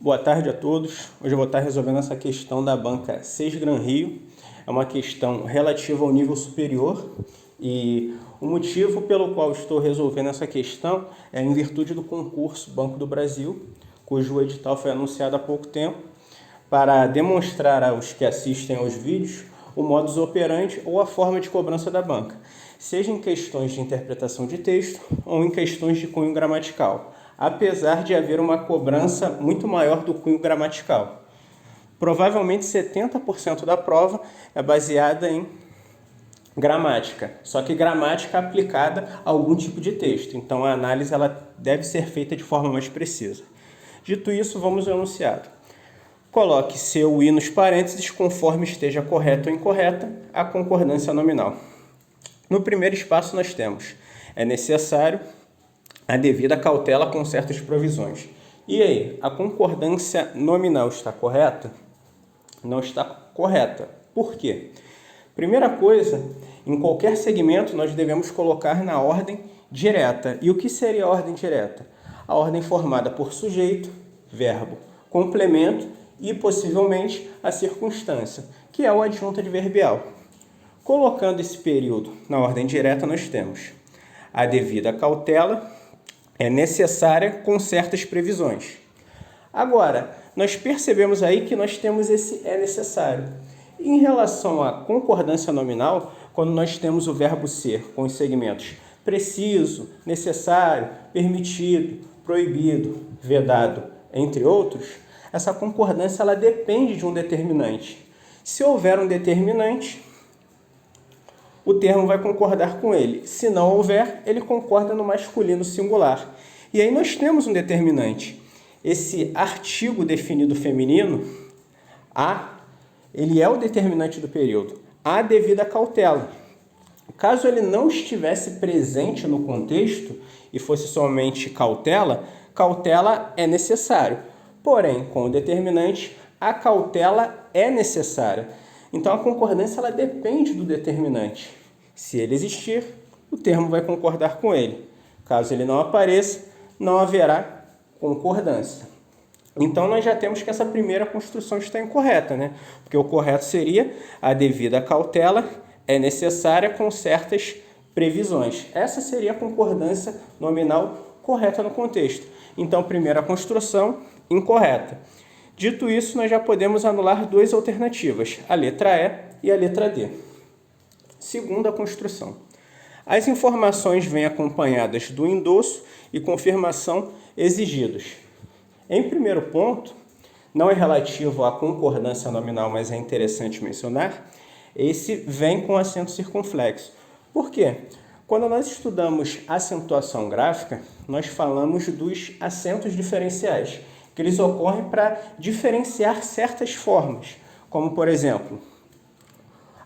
Boa tarde a todos. Hoje eu vou estar resolvendo essa questão da banca 6 Gran Rio. É uma questão relativa ao nível superior e o motivo pelo qual estou resolvendo essa questão é em virtude do concurso Banco do Brasil, cujo edital foi anunciado há pouco tempo, para demonstrar aos que assistem aos vídeos o modus operandi ou a forma de cobrança da banca, seja em questões de interpretação de texto ou em questões de cunho gramatical, apesar de haver uma cobrança muito maior do cunho gramatical. Provavelmente 70% da prova é baseada em gramática, só que gramática aplicada a algum tipo de texto, então a análise ela deve ser feita de forma mais precisa. Dito isso, vamos ao enunciado. Coloque seu i nos parênteses conforme esteja correta ou incorreta a concordância nominal. No primeiro espaço nós temos: é necessário a devida cautela com certas provisões. E aí, a concordância nominal está correta? Não está correta. Por quê? Primeira coisa, em qualquer segmento nós devemos colocar na ordem direta. E o que seria a ordem direta? A ordem formada por sujeito, verbo, complemento e possivelmente a circunstância, que é o adjunto adverbial. Colocando esse período na ordem direta, nós temos: a devida cautela é necessária com certas previsões. Agora, nós percebemos aí que nós temos esse é necessário. Em relação à concordância nominal, quando nós temos o verbo ser com os segmentos preciso, necessário, permitido, proibido, vedado, entre outros, essa concordância ela depende de um determinante. Se houver um determinante, o termo vai concordar com ele. Se não houver, ele concorda no masculino singular. E aí nós temos um determinante. Esse artigo definido feminino, a, ele é o determinante do período. A devida cautela. Caso ele não estivesse presente no contexto e fosse somente cautela, cautela é necessário. Porém, com o determinante, a cautela é necessária. Então a concordância ela depende do determinante. Se ele existir, o termo vai concordar com ele. Caso ele não apareça, não haverá concordância. Então nós já temos que essa primeira construção está incorreta, né? Porque o correto seria: a devida cautela é necessária com certas previsões. Essa seria a concordância nominal correta no contexto. Então, primeira construção, incorreta. Dito isso, nós já podemos anular duas alternativas, a letra E e a letra D. Segunda construção. As informações vêm acompanhadas do endosso e confirmação exigidos. Em primeiro ponto, não é relativo à concordância nominal, mas é interessante mencionar, esse vem com acento circunflexo. Por quê? Quando nós estudamos acentuação gráfica, nós falamos dos acentos diferenciais, que eles ocorrem para diferenciar certas formas, como, por exemplo,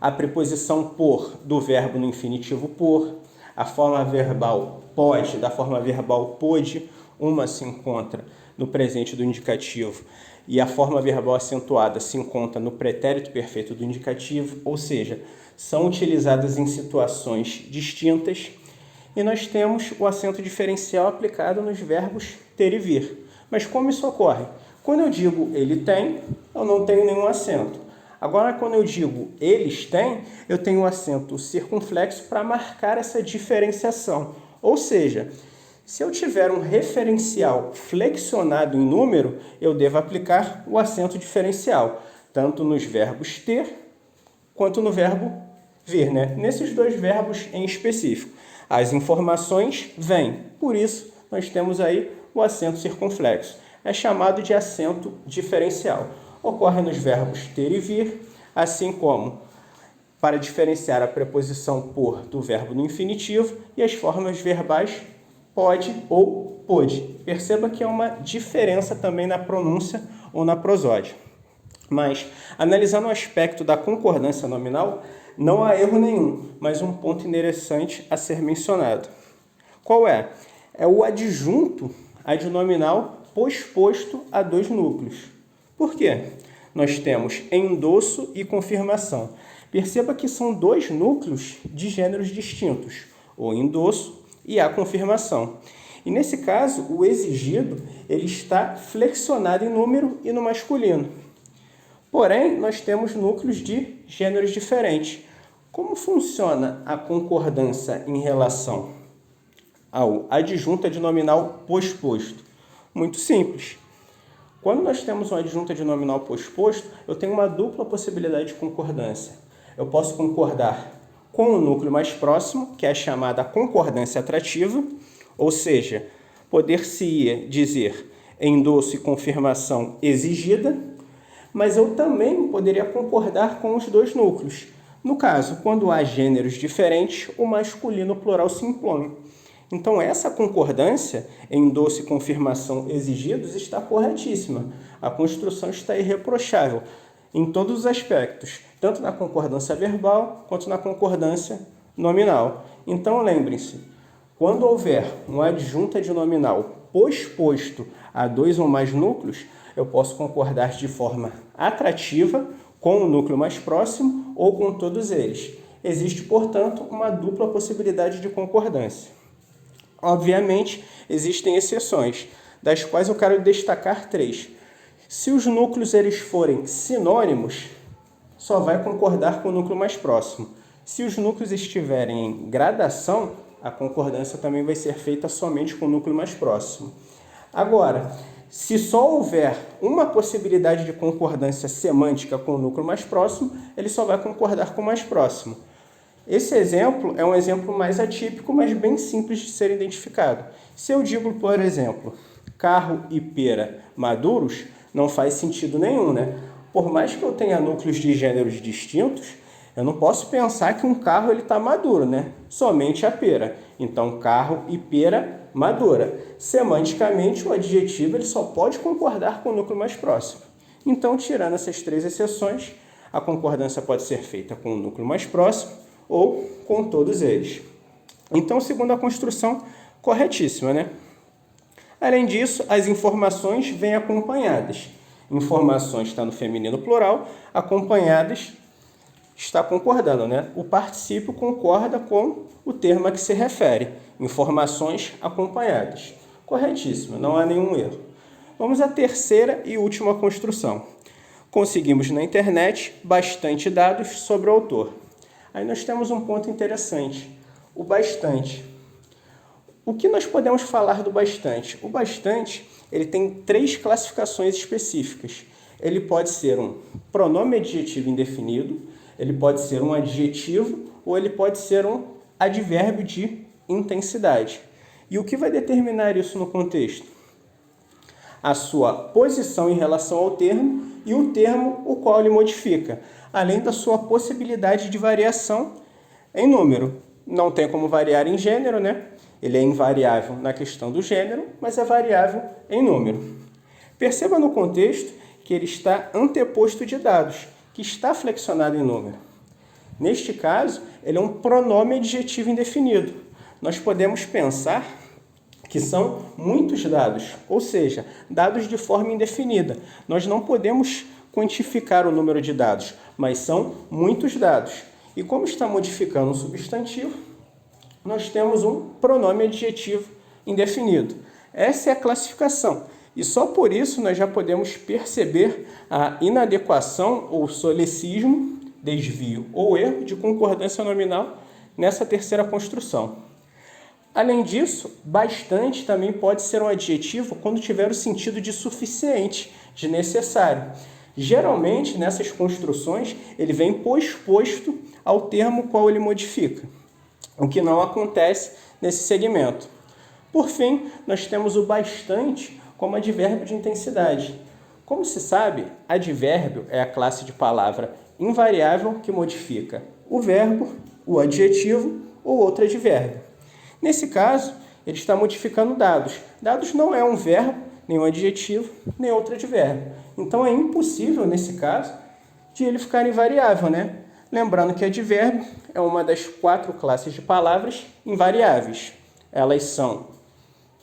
a preposição por do verbo no infinitivo por, a forma verbal pode da forma verbal pôde, uma se encontra no presente do indicativo e a forma verbal acentuada se encontra no pretérito perfeito do indicativo, ou seja, são utilizadas em situações distintas. E nós temos o acento diferencial aplicado nos verbos ter e vir. Mas como isso ocorre? Quando eu digo ele tem, eu não tenho nenhum acento. Agora, quando eu digo eles têm, eu tenho um acento circunflexo para marcar essa diferenciação. Ou seja, se eu tiver um referencial flexionado em número, eu devo aplicar o acento diferencial, tanto nos verbos ter quanto no verbo vir, né? Nesses dois verbos em específico. As informações vêm, por isso nós temos aí o acento circunflexo. É chamado de acento diferencial. Ocorre nos verbos ter e vir, assim como para diferenciar a preposição por do verbo no infinitivo e as formas verbais pode ou pôde. Perceba que é uma diferença também na pronúncia ou na prosódia. Mas, analisando o aspecto da concordância nominal, não há erro nenhum, mas um ponto interessante a ser mencionado. Qual é? É o adjunto adnominal posposto a dois núcleos. Por quê? Nós temos endosso e confirmação. Perceba que são dois núcleos de gêneros distintos, o endosso e a confirmação. E nesse caso, o exigido ele está flexionado em número e no masculino. Porém, nós temos núcleos de gêneros diferentes. Como funciona a concordância em relação ao adjunta de nominal posposto? Muito simples. Quando nós temos uma adjunta de nominal posposto, eu tenho uma dupla possibilidade de concordância. Eu posso concordar com o núcleo mais próximo, que é a chamada concordância atrativa, ou seja, poder-se dizer endosso e confirmação exigida, mas eu também poderia concordar com os dois núcleos. No caso, quando há gêneros diferentes, o masculino plural simplônio. Então, essa concordância, endosso e confirmação exigidos, está corretíssima. A construção está irreprochável em todos os aspectos, tanto na concordância verbal quanto na concordância nominal. Então, lembrem-se, quando houver uma adjunta de nominal posposto a dois ou mais núcleos, eu posso concordar de forma atrativa com o núcleo mais próximo ou com todos eles. Existe, portanto, uma dupla possibilidade de concordância. Obviamente, existem exceções, das quais eu quero destacar 3. Se os núcleos eles forem sinônimos, só vai concordar com o núcleo mais próximo. Se os núcleos estiverem em gradação, a concordância também vai ser feita somente com o núcleo mais próximo. Agora, se só houver uma possibilidade de concordância semântica com o núcleo mais próximo, ele só vai concordar com o mais próximo. Esse exemplo é um exemplo mais atípico, mas bem simples de ser identificado. Se eu digo, por exemplo, carro e pera maduros, não faz sentido nenhum, né? Por mais que eu tenha núcleos de gêneros distintos, eu não posso pensar que um carro está maduro, né? Somente a pera. Então, carro e pera madura. Semanticamente, o adjetivo ele só pode concordar com o núcleo mais próximo. Então, tirando essas 3 exceções, a concordância pode ser feita com o núcleo mais próximo ou com todos eles. Então, segundo a construção, corretíssima, né? Além disso, as informações vêm acompanhadas. Informações está no feminino plural, acompanhadas está concordando, né? O particípio concorda com o termo a que se refere. Informações acompanhadas. Corretíssimo, não há nenhum erro. Vamos à terceira e última construção. Conseguimos na internet bastante dados sobre o autor. Aí nós temos um ponto interessante, o bastante. O que nós podemos falar do bastante? O bastante ele tem 3 classificações específicas. Ele pode ser um pronome adjetivo indefinido, ele pode ser um adjetivo ou ele pode ser um advérbio de intensidade. E o que vai determinar isso no contexto? A sua posição em relação ao termo e o termo o qual ele modifica, além da sua possibilidade de variação em número. Não tem como variar em gênero, né? Ele é invariável na questão do gênero, mas é variável em número. Perceba no contexto que ele está anteposto de dados, que está flexionado em número. Neste caso, ele é um pronome adjetivo indefinido. Nós podemos pensar que são muitos dados, ou seja, dados de forma indefinida. Nós não podemos quantificar o número de dados, mas são muitos dados. E como está modificando um substantivo, nós temos um pronome adjetivo indefinido. Essa é a classificação. E só por isso nós já podemos perceber a inadequação ou solecismo, desvio ou erro de concordância nominal nessa terceira construção. Além disso, bastante também pode ser um adjetivo quando tiver o sentido de suficiente, de necessário. Geralmente, nessas construções, ele vem posposto ao termo qual ele modifica, o que não acontece nesse segmento. Por fim, nós temos o bastante como advérbio de intensidade. Como se sabe, advérbio é a classe de palavra invariável que modifica o verbo, o adjetivo ou outro advérbio. Nesse caso, ele está modificando dados. Dados não é um verbo, nem um adjetivo, nem outro advérbio. Então, é impossível, nesse caso, de ele ficar invariável, né? Lembrando que advérbio é uma das 4 classes de palavras invariáveis. Elas são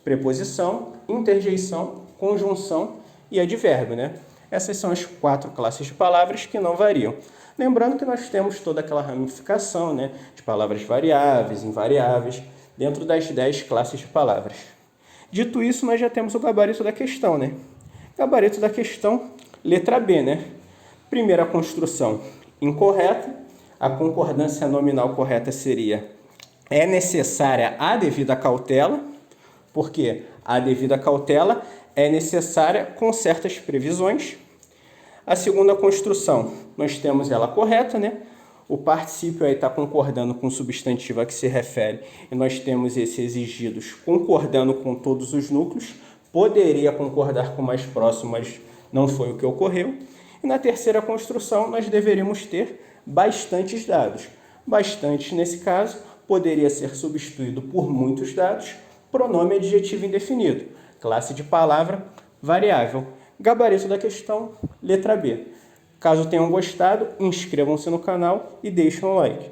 preposição, interjeição, conjunção e advérbio, né? Essas são as 4 classes de palavras que não variam. Lembrando que nós temos toda aquela ramificação, né, de palavras variáveis, invariáveis, dentro das 10 classes de palavras. Dito isso, nós já temos o gabarito da questão, né? Gabarito da questão, letra B, né? Primeira construção, incorreta. A concordância nominal correta seria: é necessária a devida cautela, porque a devida cautela é necessária com certas previsões. A segunda construção, nós temos ela correta, né? O particípio aí está concordando com o substantivo a que se refere, e nós temos esse exigidos concordando com todos os núcleos. Poderia concordar com o mais próximo, mas não foi o que ocorreu. E na terceira construção, nós deveríamos ter bastantes dados. Bastantes, nesse caso, poderia ser substituído por muitos dados, pronome adjetivo indefinido, classe de palavra, variável. Gabarito da questão, letra B. Caso tenham gostado, inscrevam-se no canal e deixem um like.